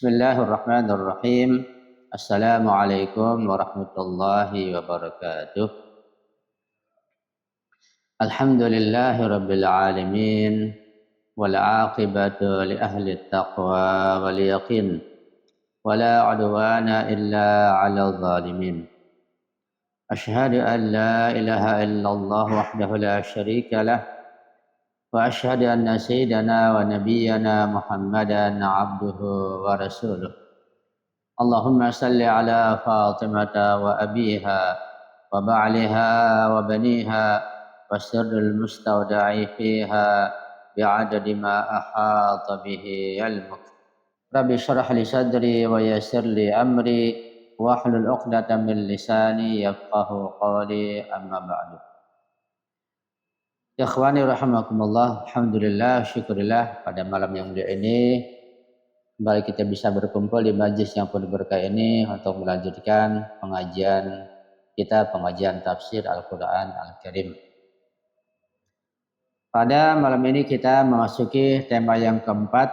Bismillahirrahmanirrahim. Assalamualaikum warahmatullahi wabarakatuh. Alhamdulillahi rabbil alamin. Wal aqibatu li ahli taqwa wal yaqin. Wala udwana illa 'alal zalimin. Asyhadu an la ilaha illallah wahdahu la syarika lah. Wa asyhadu anna sayyidana wa nabiyyana Muhammadan 'abduhu wa rasuluh. Allahumma salli ala Fatimata wa abiha wa ba'liha wa baniha wa sirril mustawda'i fiha bi'adadi ma ahata bihi ilmuk. Rabbi syrah li sadri wa yassir li amri wa hlul 'uqdatam min lisani yafqahu qawli, amma ba'du. Ikhwani rahimakumullah, alhamdulillah, syukurillah pada malam yang mulia ini kembali kita bisa berkumpul di majlis yang penuh berkah ini untuk melanjutkan pengajian kita, pengajian tafsir Al-Quran Al-Karim. Pada malam ini kita memasuki tema yang keempat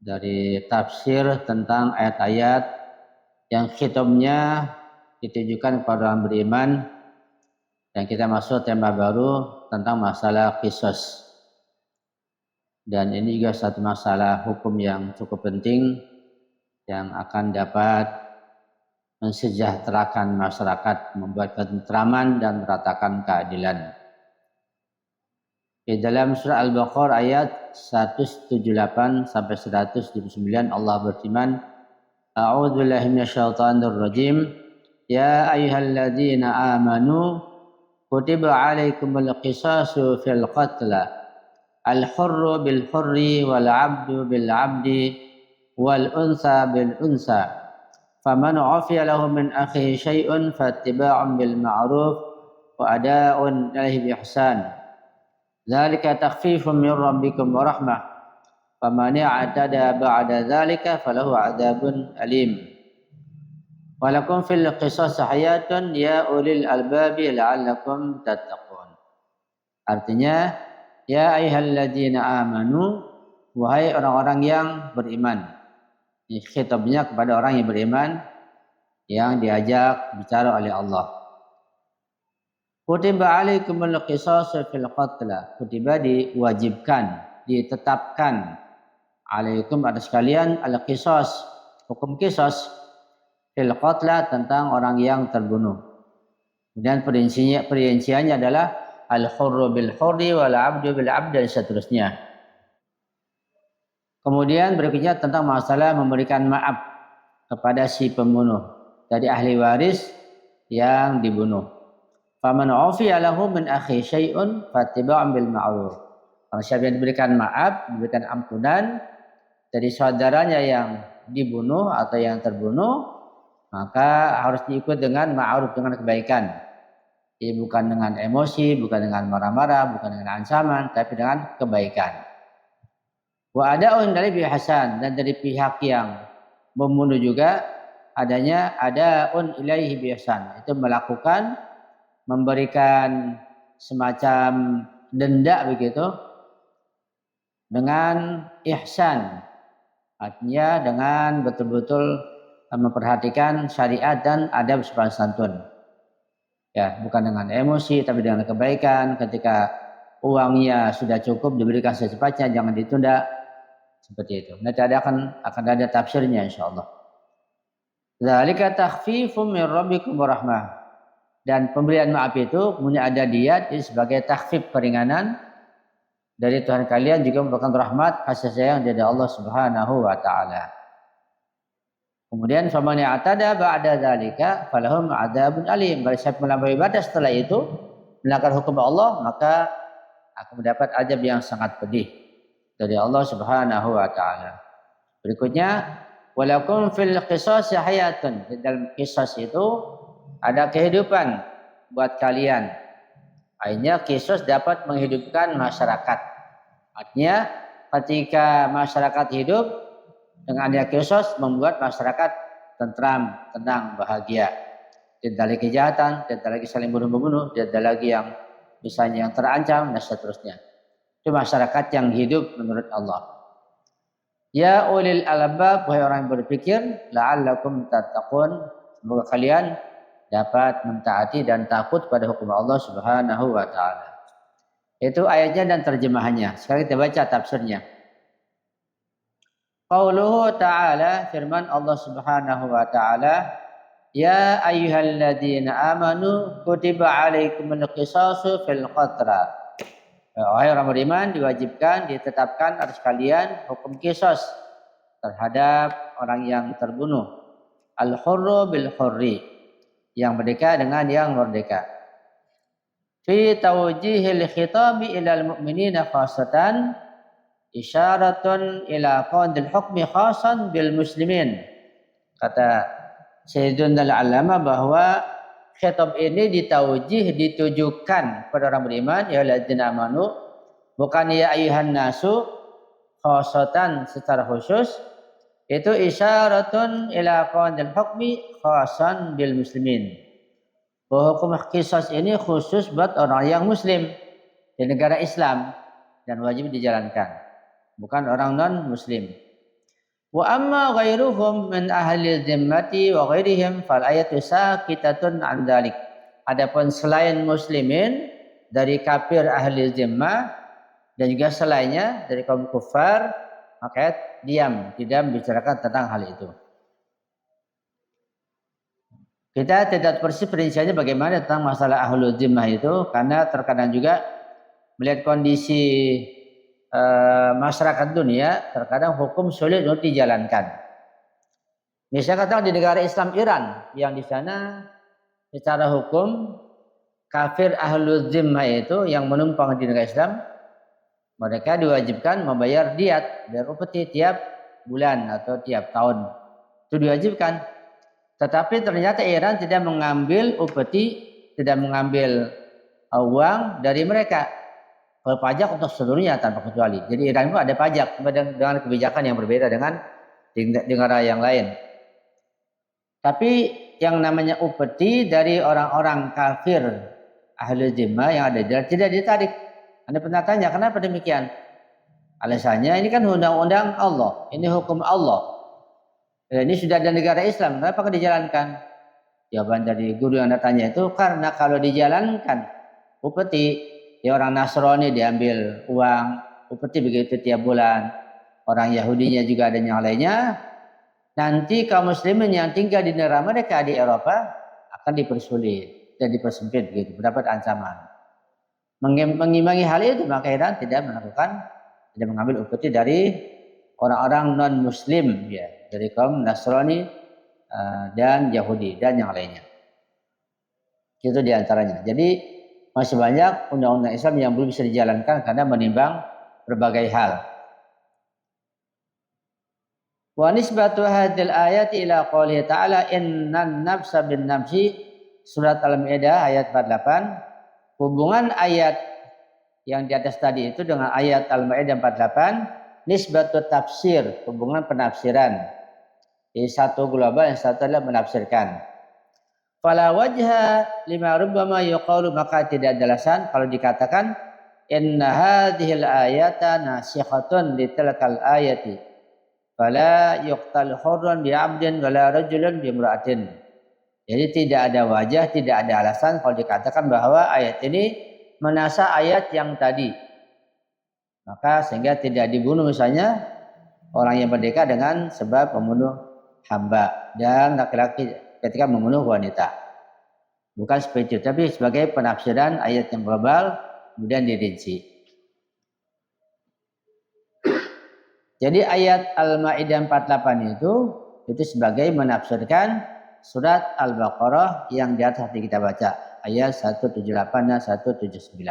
dari tafsir tentang ayat-ayat yang khitabnya ditujukan kepada orang beriman, dan kita masuk tema baru tentang masalah qisas. Dan ini juga satu masalah hukum yang cukup penting yang akan dapat mensejahterakan masyarakat, membuat ketentraman dan meratakan keadilan. Di dalam surah Al-Baqarah ayat 178 sampai 179 Allah berfirman, A'udzu billahi minasyaitonir rajim. Ya ayyuhalladzina amanu kutiba 'alaikumul qisasu fil qatla. Al-hurru bil hurri wal 'abdu bil 'abdi wal unsa bil unsa. Faman 'afiya lahu min akhihi syai'un fattiba'un bil ma'ruf wa ada'un ilaihi bi ihsan. Dzalika takhfifun min rabbikum wa rahmah. Faman i'tada ba'da dzalika falahu 'adzabun alim. Walakum fil qisas hayatun ya ulil albabi la'allakum tattaqun. Artinya, ya ayyuhalladzina amanu, wahai orang-orang yang beriman. Ini khitabnya kepada orang yang beriman yang diajak bicara oleh Allah. Kutiba alaikumul qisasu fil qatla. Kutiba diwajibkan, ditetapkan alaikum atas kalian al-qisas, hukum qisas fil qatla tentang orang yang terbunuh. Kemudian perinciannya adalah al-hurru bil hurri wal 'abdu bil 'abdi dan seterusnya. Kemudian berikutnya tentang masalah memberikan maaf kepada si pembunuh dari ahli waris yang dibunuh. Faman 'afiya lahu min akhi syai'un fattiba'un bil ma'ruf. Kalau siapa yang diberikan maaf, diberikan ampunan dari saudaranya yang dibunuh atau yang terbunuh, maka harus diikut dengan ma'ruf, dengan kebaikan. Jadi bukan dengan emosi, bukan dengan marah-marah, bukan dengan ancaman, tapi dengan kebaikan. Wa ada'un dari pihak hasan, dan dari pihak yang membunuh juga adanya ada'un ilaihi bi ihsan. Itu melakukan, memberikan semacam denda begitu dengan ihsan. Artinya dengan betul-betul memperhatikan syariat dan adab sopan santun. Ya, bukan dengan emosi tapi dengan kebaikan. Ketika uangnya sudah cukup diberikan secepatnya, jangan ditunda. Seperti itu. Nanti akan ada tafsirnya insyaallah. Dzalika takhfifum min rabbikum wa rahmah. Dan pemberian maaf itu kemudian ada diat sebagai takhfif, keringanan dari Tuhan kalian, juga merupakan rahmat, kasih sayang dari Allah Subhanahu wa taala. Kemudian faman ya'tada ba'da dzalika falahum 'adzabun alim. Kalau siapa melampaui batas setelah itu melanggar hukum Allah, maka akan mendapat azab yang sangat pedih dari Allah Subhanahu wa taala. Berikutnya, walakum fil qisas hayatun. Di dalam qisas itu ada kehidupan buat kalian. Akhirnya qisas dapat menghidupkan masyarakat. Artinya ketika masyarakat hidup, dengan adanya qisas membuat masyarakat tentram, tenang, bahagia. Tidak lagi kejahatan, tidak lagi saling bunuh-membunuh, tidak lagi yang misalnya yang terancam dan seterusnya. Itu masyarakat yang hidup menurut Allah. Ya ulil albab, wahai orang yang berpikir, la'allakum tattaqun, semoga kalian dapat mentaati dan takut pada hukum Allah Subhanahu wa taala. Itu ayatnya dan terjemahannya. Sekarang kita baca tafsirnya. Qauluhu ta'ala, firman Allah Subhanahu wa taala, ya ayyuhalladzina amanu kutiba alaikumul qisasu fil qatla. Wahai orang beriman, diwajibkan, ditetapkan atas kalian hukum qisas terhadap orang yang terbunuh. Al-hurru bil hurri, yang merdeka dengan yang merdeka. Fi tawjihil khitabi ilal mu'minina khasatan isyaratun ila qadil hukmi khasan bil muslimin. Kata Sayyidun al-Alama bahwa khitab ini ditujukan pada orang beriman, ya alladzina amanu, bukan ya ayyuhan nasu khasatan secara khusus. Itu isyaratun ila qadil hukmi khasan bil muslimin. Bahwa hukum qisas ini khusus buat orang yang muslim di negara Islam dan wajib dijalankan, bukan orang non muslim. Wa amma ghairuhum min ahli zimmati wa ghairihim fal ayatu sakitatun an dzalik. Adapun selain muslimin dari kafir ahli zimmah dan juga selainnya dari kaum kufar, maka diam, tidak membicarakan tentang hal itu. Kita tidak persis perinciannya bagaimana tentang masalah ahlul zimmah itu, karena terkadang juga melihat kondisi masyarakat dunia, terkadang hukum sulit untuk dijalankan. Misalnya katakan di negara Islam Iran, yang di sana secara hukum kafir ahlul zimmah itu yang menumpang di negara Islam, mereka diwajibkan membayar diat, bayar upeti tiap bulan atau tiap tahun. Itu diwajibkan. Tetapi ternyata Iran tidak mengambil upeti, tidak mengambil uang dari mereka. Kalau pajak untuk seluruhnya tanpa kecuali. Jadi Iran itu ada pajak dengan kebijakan yang berbeda dengan negara yang lain. Tapi yang namanya upeti dari orang-orang kafir ahli zimmah yang ada di dalam tidak ditarik. Anda pernah tanya kenapa demikian? Alasannya ini kan undang-undang Allah, ini hukum Allah. Ini sudah ada negara Islam, kenapa dijalankan? Jawaban dari guru yang Anda tanya itu karena kalau dijalankan upeti, ya orang Nasrani diambil uang upeti begitu tiap bulan, orang Yahudinya juga ada yang lainnya. Nanti kaum muslimin yang tinggal di negara mereka di Eropa akan dipersulit dan dipersempit begitu, mendapat ancaman. Mengimbangi hal itu maka Iran tidak mengambil upeti dari orang-orang non muslim, ya, dari kaum Nasrani dan Yahudi dan yang lainnya. Itu diantaranya. Jadi masih banyak undang-undang Islam yang belum bisa dijalankan karena menimbang berbagai hal. Wa nisbatu hadhil ayati ila qouli ta'ala innan nafsa bin nafsi, surat Al-Maidah ayat 48. Hubungan ayat yang di atas tadi itu dengan ayat Al-Maidah 48, nisbatu tafsir, hubungan penafsiran. Jadi satu global, yang satu adalah menafsirkan. Fala wajha lima rubbama yuqalu, maka tidak ada alasan kalau dikatakan inna hadhil ayata nasikhatun litilkal ayati fala yuqtal hurran bi'abdin wala rajulun bi'imra'atin. Jadi tidak ada wajah, tidak ada alasan kalau dikatakan bahwa ayat ini menasa ayat yang tadi. Maka sehingga tidak dibunuh misalnya orang yang merdeka dengan sebab membunuh hamba dan laki-laki ketika membunuh wanita. Bukan seperti itu, tapi sebagai penafsiran ayat yang global kemudian dirinci. Jadi ayat Al-Maidah 48 itu sebagai menafsirkan surat Al-Baqarah yang di atas kita baca, ayat 178 dan 179.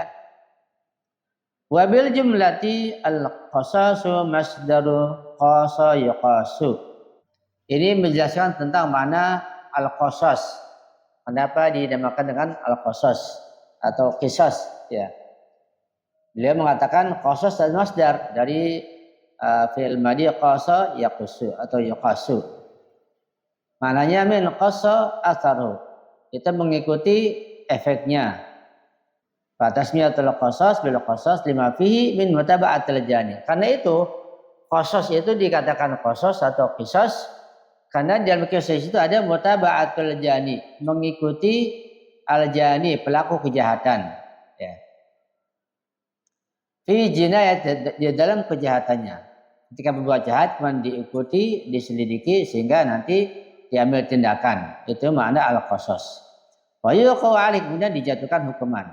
Wabil jumlati al-qasasu masdaru qasa yuqasu. Ini menjelaskan tentang mana al-qasas. Kenapa dinamakan dengan al-qasas atau qisas, ya. Beliau mengatakan qasas dan masdar dari fi'il madhi qasa yaqusu atau yuqasu. Maknanya min qasa atharu. Kita mengikuti efeknya. Batasnya adalah qasas bil qasas lima fihi min mutaba'atil jani. Karena itu qasas itu dikatakan qasas atau qisas karena dalam qisas itu ada mutaba'atul jani, mengikuti al-jani, pelaku kejahatan. Ya. Fi jinayat, di dalam kejahatannya. Ketika berbuat jahat kemudian diikuti, diselidiki sehingga nanti diambil tindakan. Itu makna al-qasas. Wa yuqa'u 'alaihi, kemudian dijatuhkan hukuman.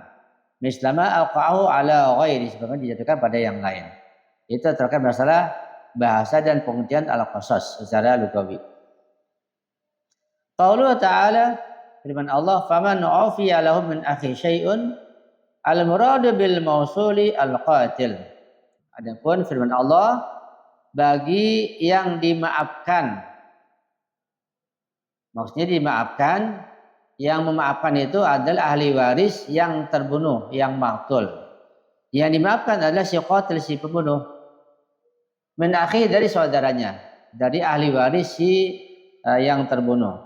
Mislama alqa'ahu 'ala ghairi, sebagaimana dijatuhkan pada yang lain. Itu terkait masalah bahasa dan pengertian al-qasas secara lugawi. Qauluhu ta'ala, firman Allah, faman 'ufiya lahu min akhi syai'un, al-muradu bil mausuli al-qatil. Adapun firman Allah, bagi yang dimaafkan, maksudnya dimaafkan, yang memaafkan itu adalah ahli waris yang terbunuh, yang maktul. Yang dimaafkan adalah si qatil, si pembunuh. Min akhi, dari saudaranya, dari ahli waris si yang terbunuh.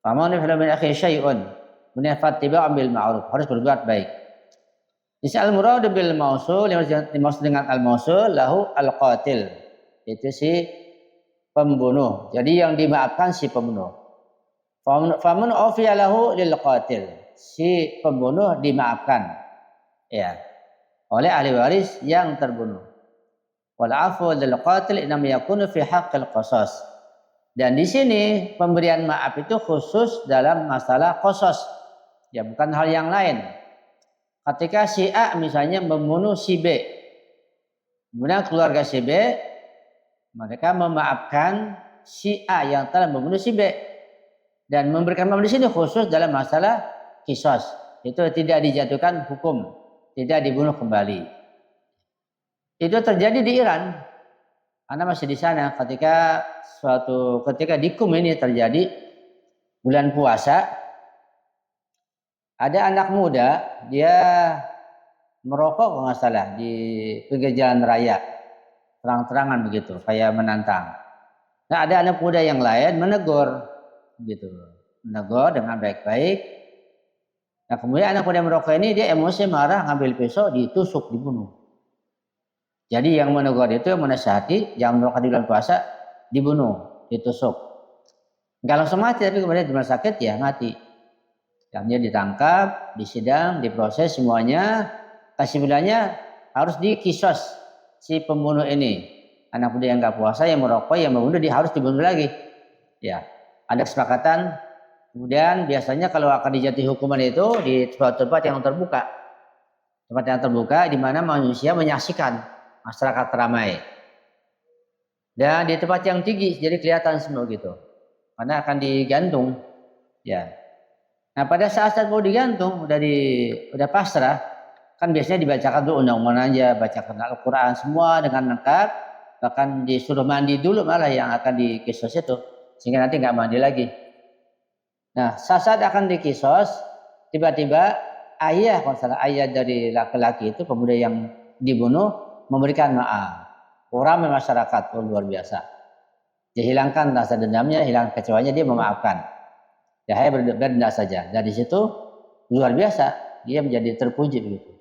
Faman fa'ala min akhi syai'un, fattiba'u bil ma'ruf, harus berbuat baik. Isa al-murad bil mausul, yang dimaksud dengan al-mausul lahu al-qatil, itu si pembunuh. Jadi yang dimaafkan si pembunuh. Faman ufiya lahu lil qatil, si pembunuh dimaafkan ya oleh ahli waris yang terbunuh. Wal afu lil qatil inam yakunu fi haqqil qasas. Dan di sini pemberian maaf itu khusus dalam masalah qasas. Ya, bukan hal yang lain. Ketika si A misalnya membunuh si B, kemudian keluarga si B mereka memaafkan si A yang telah membunuh si B, dan memberikan maaf di sini khusus dalam masalah qisas. Itu tidak dijatuhkan hukum, tidak dibunuh kembali. Itu terjadi di Iran. Anda masih di sana ketika di Qum ini terjadi bulan puasa. Ada anak muda, dia merokok kalau nggak salah di pinggir jalan raya, terang-terangan begitu, kayak menantang. Nah, ada anak muda yang lain menegur, gitu, menegur dengan baik-baik. Nah, kemudian anak muda merokok ini dia emosi, marah, ngambil pisau, ditusuk, dibunuh. Jadi yang menegur itu, yang menasihati, yang merokok di bulan puasa, dibunuh, ditusuk. Nggak langsung mati, tapi kemudian di rumah sakit ya mati. Dan dia ditangkap, disidang, diproses semuanya. Kesimpulannya harus dikisos si pembunuh ini. Anak muda yang nggak puasa, yang merokok, yang membunuh, dia harus dibunuh lagi. Ya, ada kesepakatan. Kemudian biasanya kalau akan dijatuhi hukuman itu di tempat-tempat yang terbuka. Tempat yang terbuka di mana manusia menyaksikan, masyarakat ramai. Dan di tempat yang tinggi jadi kelihatan semua gitu. Karena akan digantung. Ya. Nah, pada saat mau digantung udah pasrah, kan biasanya dibacakan dulu undang-undang aja, bacakan Al-Qur'an semua dengan lengkap, bahkan disuruh mandi dulu malah yang akan dikisos itu, sehingga nanti nggak mandi lagi. Nah, saat akan dikisos, tiba-tiba ayah, kalau salah ayah dari laki-laki itu, pemuda yang dibunuh, memberikan maaf. Orang masyarakat luar biasa. Dihilangkan rasa dendamnya, hilang kecewanya, dia memaafkan. Ya, hanya berdenda saja. Dari situ luar biasa, dia menjadi terpuji begitu.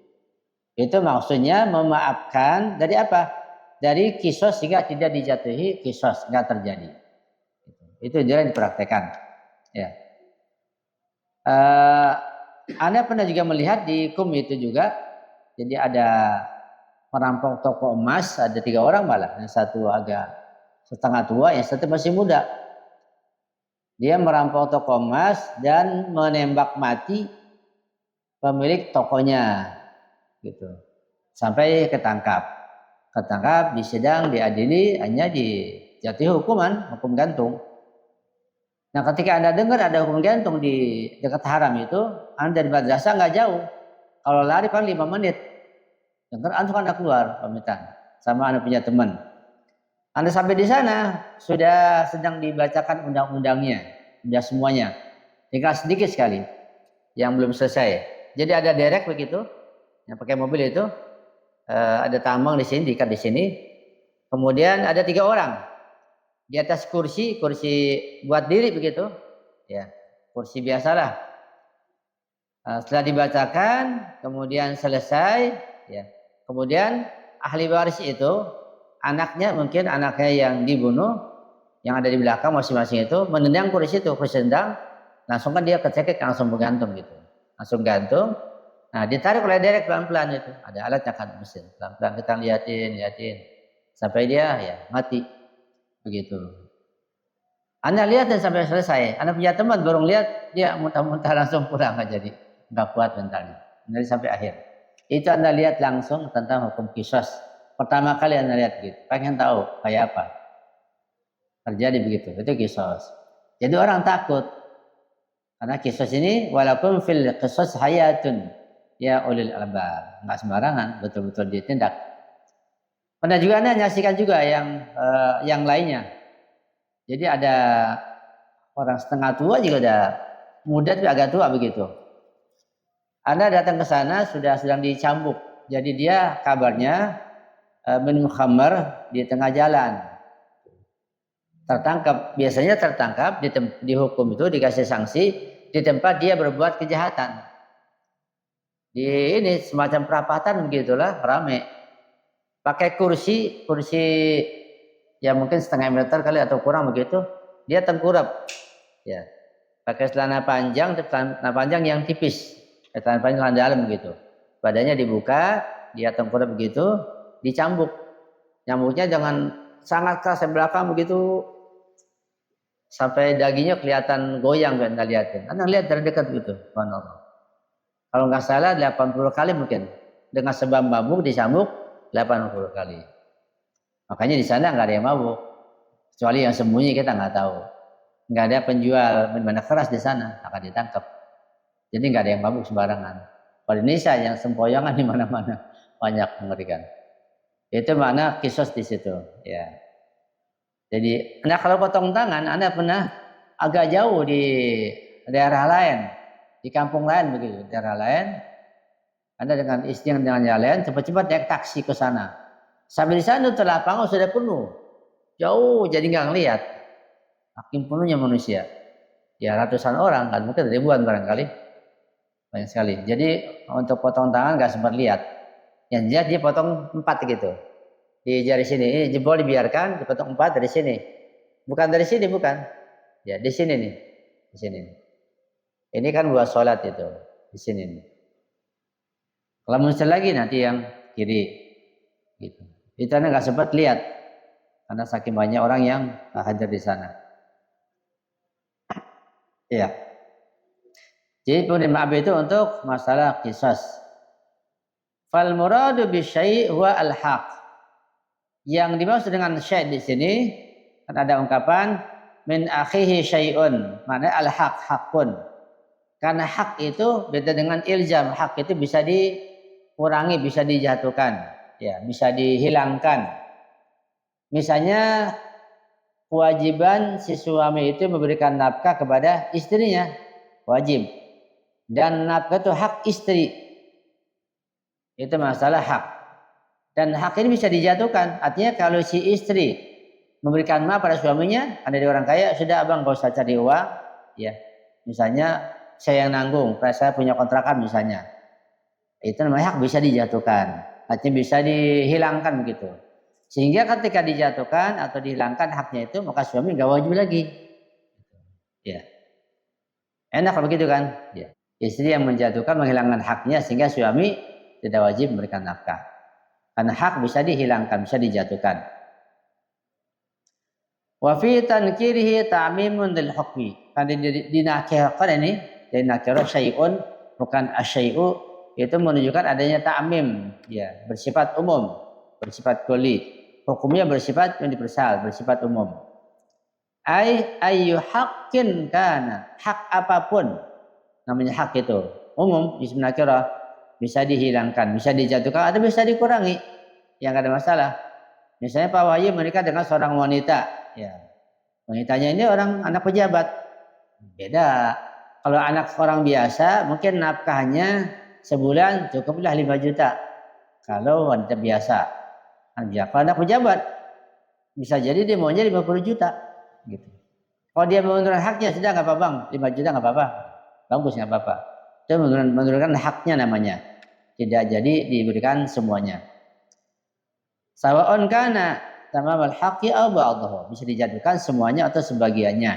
Itu maksudnya memaafkan dari apa? Dari kisos sehingga tidak dijatuhi kisos, nggak terjadi. Itu jalan dipraktekkan. Ya. Anda pernah juga melihat di Qum itu juga, jadi ada merampok toko emas, ada 3 orang malah, yang satu agak setengah tua, yang satu masih muda. Dia merampok toko emas dan menembak mati pemilik tokonya, gitu. Sampai ketangkap, disidang, diadili, hanya dijatuhi hukum gantung. Nah, ketika Anda dengar ada hukum gantung di dekat haram itu, Anda dari madrasah nggak jauh. Kalau lari paling 5 menit. Dengar Anda keluar pamitan sama Anda punya teman. Anda sampai di sana sudah sedang dibacakan undang-undangnya, sudah semuanya. Tinggal sedikit sekali yang belum selesai. Jadi ada derek begitu, yang pakai mobil itu, ada tambang di sini, diikat di sini. Kemudian ada 3 orang di atas kursi buat diri begitu, ya, kursi biasalah. Setelah dibacakan, kemudian selesai, ya, kemudian ahli waris itu anaknya yang dibunuh, yang ada di belakang masing-masing itu menendang kursi itu, kursi tendang, langsung kan dia kecekek langsung bergantung gitu, langsung gantung. Nah ditarik oleh derek pelan-pelan itu, ada alatnya kan mesin, pelan-pelan kita liatin sampai dia ya mati begitu. Anda lihat dan sampai selesai. Anda punya teman baru lihat dia muntah-muntah langsung pulang aja jadi nggak kuat mentalnya. Dari sampai akhir. Itu Anda lihat langsung tentang hukum kisos. Pertama kali Anda lihat gitu. Pengen tahu kayak apa. Terjadi begitu. Itu kisos. Jadi orang takut. Karena kisos ini walaupun fil kisos hayatun ya ulil albab. Nggak sembarangan. Betul-betul ditindak. Pernah juga Anda menyaksikan juga yang lainnya. Jadi ada orang setengah tua juga udah muda tapi agak tua begitu. Anda datang ke sana sudah sedang dicambuk. Jadi dia kabarnya minum khamar di tengah jalan. Tertangkap, biasanya tertangkap dihukum itu dikasih sanksi di tempat dia berbuat kejahatan. Di ini semacam perapatan begitulah rame. Pakai kursi ya mungkin setengah meter kali atau kurang begitu, dia tengkurap ya pakai celana panjang yang tipis, celana panjang celana dalam begitu, badannya dibuka, dia tengkurap begitu, dicambuk, nyambuknya jangan sangat keras dari belakang begitu sampai dagingnya kelihatan goyang. Anda lihatin, Anda lihat dari dekat gitu, kalau nggak salah 80 kali mungkin dengan sebab mabuk dicambuk 80 kali. Makanya di sana nggak ada yang mabuk, kecuali yang sembunyi kita nggak tahu. Nggak ada penjual minuman keras di sana akan ditangkap. Jadi nggak ada yang mabuk sembarangan. Kalau Indonesia yang sempoyongan di mana-mana banyak, mengerikan. Itu makna kisos di situ. Ya. Jadi, nah kalau potong tangan, Anda pernah agak jauh di daerah lain, di kampung lain begitu, daerah lain. Anda dengan istri dengan yang lain cepat-cepat naik taksi ke sana. Sampai di sana tuh lapangan sudah penuh, jauh jadi nggak ngelihat. Hakim penuhnya manusia, ya ratusan orang kan, mungkin ribuan barangkali, banyak sekali. Jadi untuk potong tangan nggak sempat lihat. Yang jelas dia potong 4 gitu. Di jari sini, ini jempol dibiarkan, dipotong 4 dari sini. Bukan dari sini, bukan. Ya di sini nih, di sini. Ini kan buat sholat itu, di sini nih. Kalau muncul lagi nanti yang kiri, gitu. Itu Anda nggak sempat lihat karena saking banyak orang yang hadir di sana. Iya. Jadi pemberian maaf itu untuk masalah kisos. Fal muradu bisyai' huwa al-haq. Yang dimaksud dengan syai' di sini kan ada ungkapan min akhihi syai'un, maknanya al-haq, hakun. Karena hak itu beda dengan ilzam. Hak itu bisa dikurangi, bisa dijatuhkan, ya, bisa dihilangkan. Misalnya kewajiban si suami itu memberikan nafkah kepada istrinya, wajib. Dan nafkah itu hak istri. Itu masalah hak. Dan hak ini bisa dijatuhkan. Artinya kalau si istri memberikan maaf pada suaminya, ada orang kaya, sudah abang gak usah cari uang, ya. Misalnya saya yang nanggung, saya punya kontrakan misalnya. Itu namanya hak bisa dijatuhkan. Artinya bisa dihilangkan begitu. Sehingga ketika dijatuhkan atau dihilangkan haknya itu, maka suami nggak wajib lagi. Ya, enak kalau begitu kan? Ya. Istri yang menjatuhkan, menghilangkan haknya sehingga suami tidak wajib memberikan nafkah. Karena hak bisa dihilangkan, bisa dijatuhkan. Wa fi tankirihi ta'mimun lil hukmi. Kan dinakirkan ini, dinakirah syai'un bukan asyai'u, itu menunjukkan adanya ta'mim, ya, bersifat umum, bersifat kulli. Hukumnya bersifat universal, bersifat umum. Ayyu haqqin kana, hak apapun namanya hak itu umum, ism nakirah, bisa dihilangkan, bisa dijatuhkan atau bisa dikurangi, yang ada masalah. Misalnya Pak Wahyu menikah dengan seorang wanita, ya, wanitanya ini orang anak pejabat, beda. Kalau anak orang biasa mungkin nafkahnya sebulan cukuplah 5 juta. Kalau wanita biasa, kalau anak pejabat bisa jadi dia maunya 50 juta gitu. Kalau dia menurunkan haknya sudah nggak apa-apa, bang, 5 juta nggak apa-apa, bagus nggak apa-apa. Itu menurunkan haknya namanya, tidak jadi diberikan semuanya. Sawa'un kana tamamal haqqi aw ba'dahu, bisa dijatuhkan semuanya atau sebagiannya.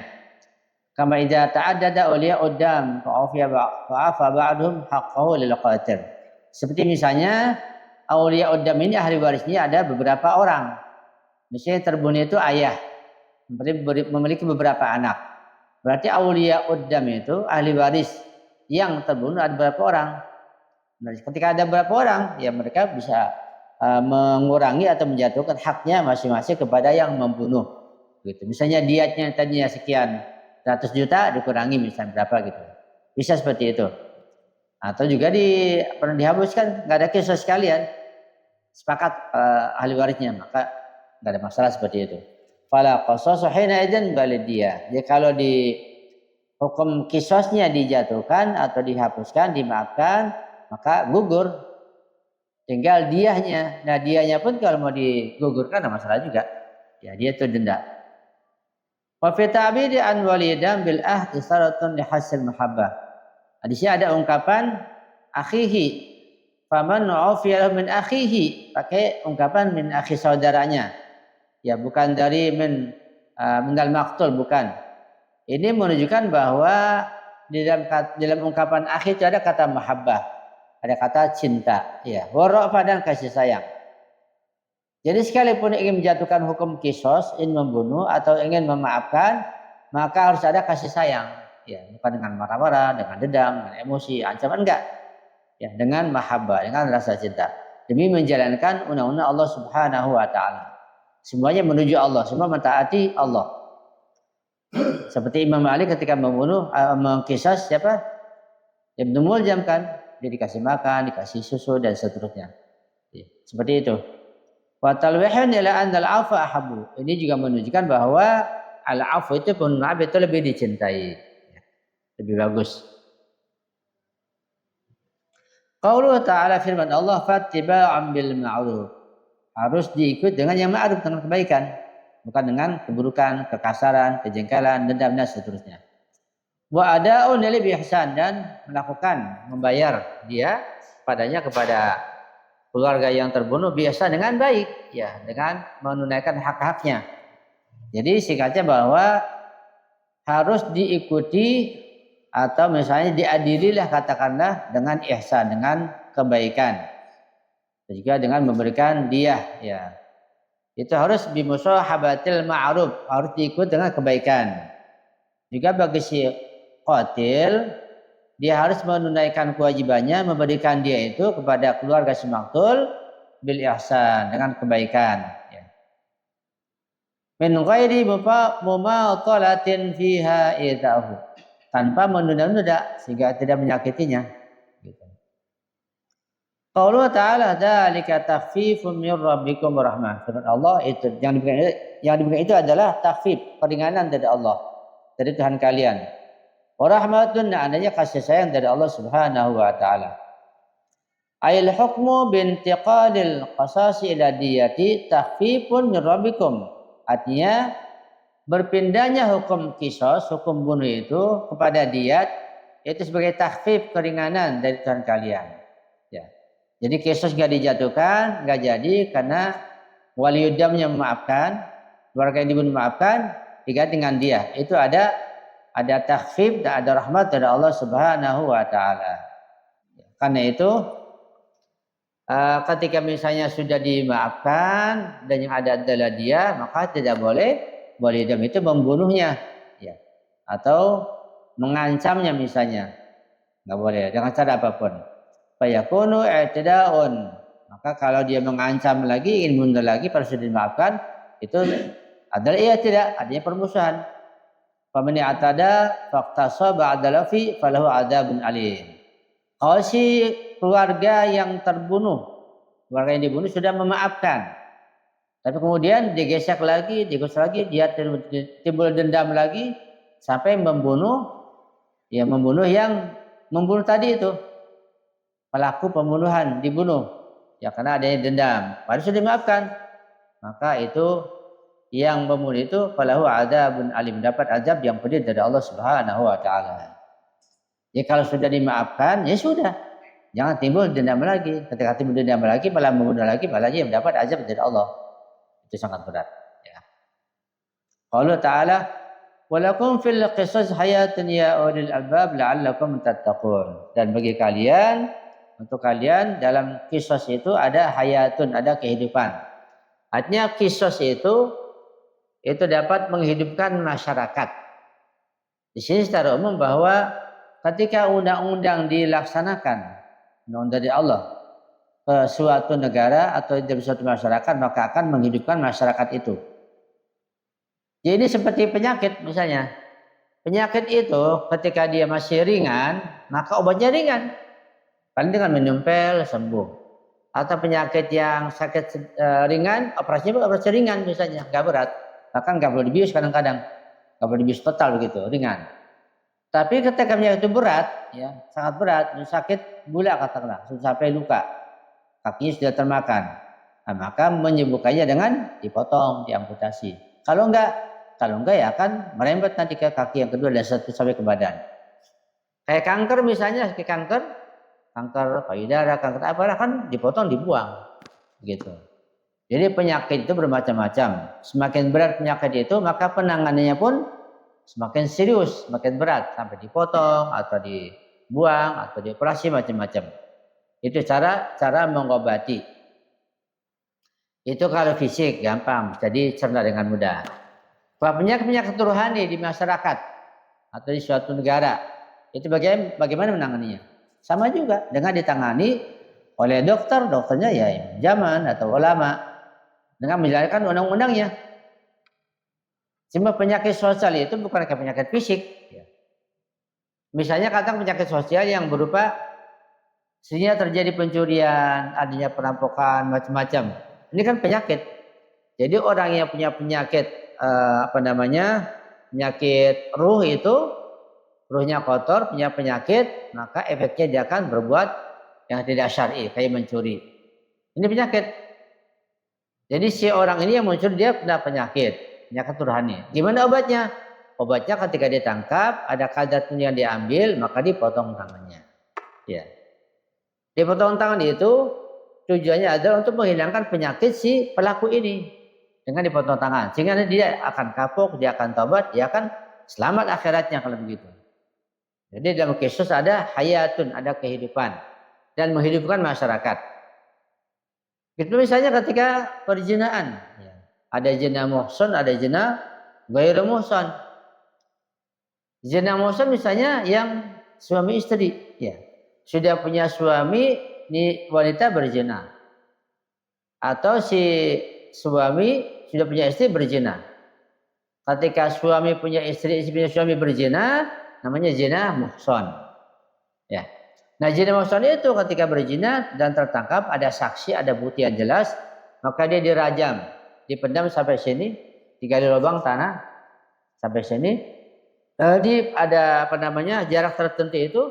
Kama idza ta'addada awliya'ud dam fa'afa ba'dhum haqqahu lil qatil. Seperti misalnya awliya'ud dam ini ahli warisnya ada beberapa orang. Misalnya terbunuh itu ayah memiliki beberapa anak. Berarti awliya'ud dam itu ahli waris yang terbunuh ada beberapa orang. Nah, ketika ada beberapa orang, ya mereka bisa mengurangi atau menjatuhkan haknya masing-masing kepada yang membunuh. Gitu. Misalnya diatnya tadinya sekian 100 juta dikurangi misalnya berapa gitu. Bisa seperti itu. Atau juga pernah dihapuskan, nggak ada kisah sekalian. Sepakat ahli warisnya, maka nggak ada masalah seperti itu. Fala qasasu hina idzin balidiyah. Jadi kalau di hukum kisosnya dijatuhkan atau dihapuskan, dimaafkan, maka gugur. Tinggal diahnya. Nah, diahnya pun kalau mau digugurkan ada masalah juga. Ya, dia itu denda. Wa fi ta'bidi an walidan bil ahdi syaratun li hasil mahabbah. Di sini ada ungkapan akhihi. Faman ufiya min akhihi, pakai ungkapan min akhi saudaranya. Ya, bukan dari minal maktul, bukan. Ini menunjukkan bahwa di dalam ungkapan akhi itu ada kata mahabbah. Ada kata cinta, ya. Wara'fa dan kasih sayang. Jadi sekalipun ingin menjatuhkan hukum kisos, ingin membunuh atau ingin memaafkan, maka harus ada kasih sayang. Ya, bukan dengan marah-marah, dengan dendam, dengan emosi, ancaman enggak. Ya, dengan mahabbah, dengan rasa cinta. Demi menjalankan undang-undang Allah Subhanahu wa taala. Semuanya menuju Allah, semua mentaati Allah. Seperti Imam Ali ketika membunuh mengkisas siapa? Ibnu Muljam kan? Dia dikasih makan, dikasih susu dan seterusnya. Seperti itu. Wa talwihun ila anna al-'afwa ahabbu. Ini juga menunjukkan bahwa al-'afwu itu pun maaf itu lebih dicintai. Lebih bagus. Qauluhu ta'ala firman Allah fattiba'an bil ma'ruf. Harus diikut dengan yang ma'ruf, dengan kebaikan, bukan dengan keburukan, kekasaran, kejengkelan, dendam dan seterusnya. Wa ada'un lil ihsan, dan melakukan membayar dia padanya kepada keluarga yang terbunuh biasa dengan baik, ya, dengan menunaikan hak-haknya. Jadi singkatnya bahwa harus diikuti atau misalnya diadililah katakanlah dengan ihsan, dengan kebaikan. Dan juga dengan memberikan dia, ya. Itu harus bimusahabatil ma'ruf, harus diikut dengan kebaikan. Juga bagi si qatil, dia harus menunaikan kewajibannya memberikan dia itu kepada keluarga si maktul bil ihsan, dengan kebaikan, ya. Min ghairi mumatalatin fiha idahu, tanpa menunda-nunda sehingga tidak menyakitinya. Gitu. Qaulullah ta'ala dzalika takhfifun min rabbikum warahmah. Firman Allah itu yang diberikan itu adalah takhfif, peringanan dari Allah, dari Tuhan kalian. Warahmatun, adanya kasih sayang dari Allah Subhanahu wa taala. Ail hukmu bintiqalil qasasi ila diyati takhfifun min rabbikum. Artinya berpindahnya hukum kisos, hukum bunuh itu kepada diyat, itu sebagai takhfif, keringanan dari Tuhan kalian. Ya. Jadi kisos enggak dijatuhkan, enggak jadi karena waliuddamnya memaafkan, keluarga yang dibunuh memaafkan, diganti dengan dia. Itu ada takhfif dan ada rahmat dari Allah Subhanahu wa taala. Karena itu ketika misalnya sudah dimaafkan dan yang ada adalah dia, maka tidak boleh waliuddam itu membunuhnya, ya, atau mengancamnya misalnya. Enggak boleh dengan cara apapun. Fayakunu i'tida'un. Maka kalau dia mengancam lagi, ingin mundur lagi pada sudah dimaafkan, itu adalah i'tida', artinya permusuhan. Faman i'tada faqtasa ba'da lafi falahu 'adzabun alim. Kalau si keluarga yang terbunuh, keluarga yang dibunuh sudah memaafkan, tapi kemudian digesek lagi, dia timbul dendam lagi sampai membunuh, ya, membunuh yang membunuh tadi itu. Pelaku pembunuhan dibunuh, ya, karena adanya dendam. Padahal sudah dimaafkan, maka itu yang membunuh itu falahu adzabun alim, dapat azab yang pedih dari Allah Subhanahu wa taala. Ya, kalau sudah dimaafkan, ya sudah. Jangan timbul dendam lagi. Ketika timbul dendam lagi, malah membunuh lagi, malah dia mendapat azab dari Allah. Itu sangat berat. Ya. Allah Ta'ala, walakum fil qisas hayatun ya ulil albab la'allakum tattaqun. Dan bagi kalian, untuk kalian dalam kisos itu ada hayatun, ada kehidupan. Artinya kisos itu dapat menghidupkan masyarakat. Di sini secara umum bahwa ketika undang-undang dilaksanakan, undang dari Allah ke suatu negara atau di suatu masyarakat, maka akan menghidupkan masyarakat itu. Jadi ini seperti penyakit misalnya. Penyakit itu ketika dia masih ringan, maka obatnya ringan. Paling dengan minum pil sembuh. Atau penyakit yang sakit ringan, operasinya operasi ringan misalnya, nggak berat. Bahkan nggak perlu dibius kadang-kadang. Nggak perlu dibius total begitu, ringan. Tapi ketika penyakit itu berat, ya sangat berat, sakit gula katakanlah, sampai luka, kakinya sudah termakan, nah, maka menyembuhkannya dengan dipotong, diamputasi. Kalau enggak ya akan merembet nanti ke kaki yang kedua dan sampai ke badan. Kayak kanker misalnya, kanker payudara, kanker apalah kan dipotong, dibuang, gitu. Jadi penyakit itu bermacam-macam. Semakin berat penyakit itu, maka penanganannya pun semakin serius, semakin berat, sampai dipotong atau dibuang atau dioperasi macam-macam. Itu cara mengobati. Itu kalau fisik gampang, jadi cerna dengan mudah. Kalau penyakit rohani di masyarakat atau di suatu negara, itu bagaimana menanganinya? Sama juga dengan ditangani oleh dokternya ya zaman atau ulama dengan menjalankan undang-undangnya. Cuma penyakit sosial itu bukan penyakit fisik. Misalnya katakan penyakit sosial yang berupa sehingga terjadi pencurian, adanya perampokan, macam-macam. Ini kan penyakit. Jadi orang yang punya penyakit penyakit ruh itu, ruhnya kotor, punya penyakit, maka efeknya dia akan berbuat yang tidak syar'i, kayak mencuri. Ini penyakit. Jadi si orang ini yang mencuri dia kena penyakit rohani. Gimana obatnya? Obatnya ketika ditangkap, ada kadat yang diambil, maka dipotong tangannya. Ya. Dipotong tangan itu tujuannya adalah untuk menghilangkan penyakit si pelaku ini dengan dipotong tangan. Sehingga dia akan kapok, dia akan tobat, dia akan selamat akhiratnya kalau begitu. Jadi dalam kisos ada hayatun, ada kehidupan dan menghidupkan masyarakat. Itu misalnya ketika perzinahan, ada zina muhsan, ada zina ghairu muhsan. Zina muhsan misalnya yang suami istri, ya sudah punya suami, ini wanita berzina, atau si suami sudah punya istri berzina. Ketika suami punya istri punya suami berzina, namanya zina muhsan. Ya. Nah zina muhsan itu ketika berzina dan tertangkap, ada saksi, ada bukti yang jelas, maka dia dirajam, dipendam sampai sini, digali lubang tanah sampai sini. Ada jarak tertentu itu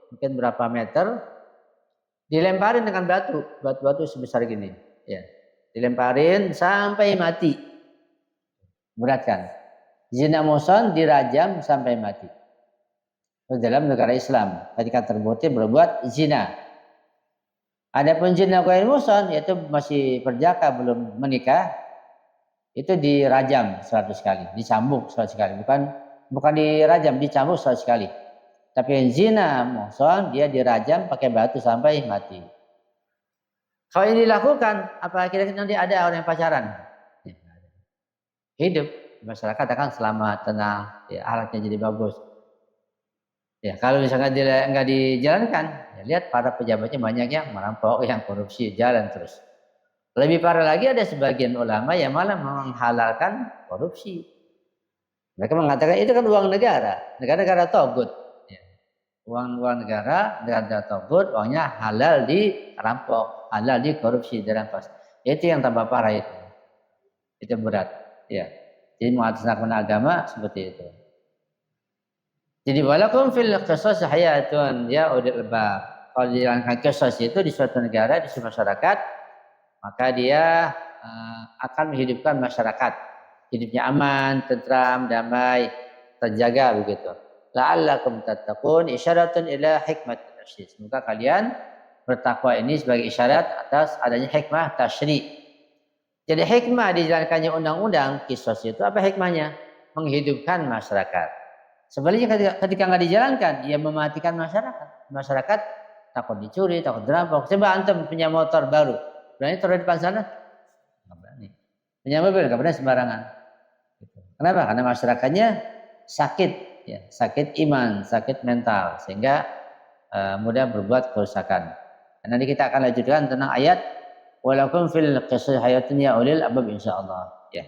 mungkin berapa meter, dilemparin dengan batu sebesar gini, ya, dilemparin sampai mati, berat kan? Zina muhsan dirajam sampai mati. Dalam negara Islam, ketika terbukti berbuat zina. Adapun zina ghairu muhsan, yaitu masih perjaka belum menikah, itu dirajam 100 kali, dicambuk 100 kali, bukan dirajam, dicambuk 100 kali. Tapi yang zina muhsan dia dirajam pakai batu sampai mati. Kalau ini dilakukan, apa kira-kira nanti ada orang yang pacaran? Hidup, masyarakat akan selamat, tenang, ya, alatnya jadi bagus. Ya, kalau misalnya nggak dijalankan, ya, lihat para pejabatnya banyak yang merampok, yang korupsi, jalan terus. Lebih parah lagi ada sebagian ulama yang malah menghalalkan korupsi. Mereka mengatakan itu kan uang negara togut. Ya. Uang negara togut, uangnya halal dirampok, halal dikorupsi, dirampas. Itu yang tambah parah itu. Itu berat. Ya. Jadi mengatasnamakan agama seperti itu. Jadi walakum fil qisas hayatun ya ulil albab. Kalau dijalankan qisas itu di suatu negara, di suatu masyarakat, maka dia akan menghidupkan masyarakat. Hidupnya aman, tentram, damai, terjaga begitu. La'allakum tattaqun isyaratun ila hikmat. Semoga kalian bertakwa ini sebagai isyarat atas adanya hikmah tasyri'. Jadi hikmah dijalankannya undang-undang kisos itu apa hikmahnya? Menghidupkan masyarakat. Sebaliknya ketika nggak dijalankan, ia mematikan masyarakat. Masyarakat takut dicuri, takut dirampok. Coba antum punya motor baru, berani taruh di depan sana? Nggak berani. Punya mobil nggak berani sembarangan. Kenapa? Karena masyarakatnya sakit, ya, sakit iman, sakit mental, sehingga mudah berbuat kerusakan. Dan nanti kita akan lanjutkan tentang ayat walakum fil qisas hayatun ya ulil albab insyaallah, ya.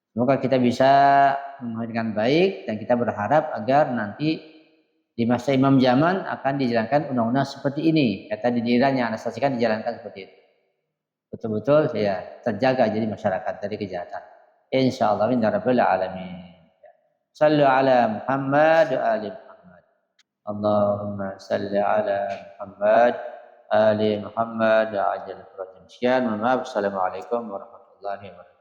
Semoga kita bisa dengan baik dan kita berharap agar nanti di masa Imam Zaman akan dijalankan undang-undang seperti ini. Kata di Iran yang Anda saksikan dijalankan seperti itu. Betul-betul ya terjaga jadi masyarakat dari kejahatan. Insyaallah min rabbil alamin. Sallu ala Muhammad wa ali Muhammad. Allahumma salli ala Muhammad ali Muhammad wa ajal farajim. Sekian, mohon maaf. Assalamualaikum warahmatullahi wabarakatuh.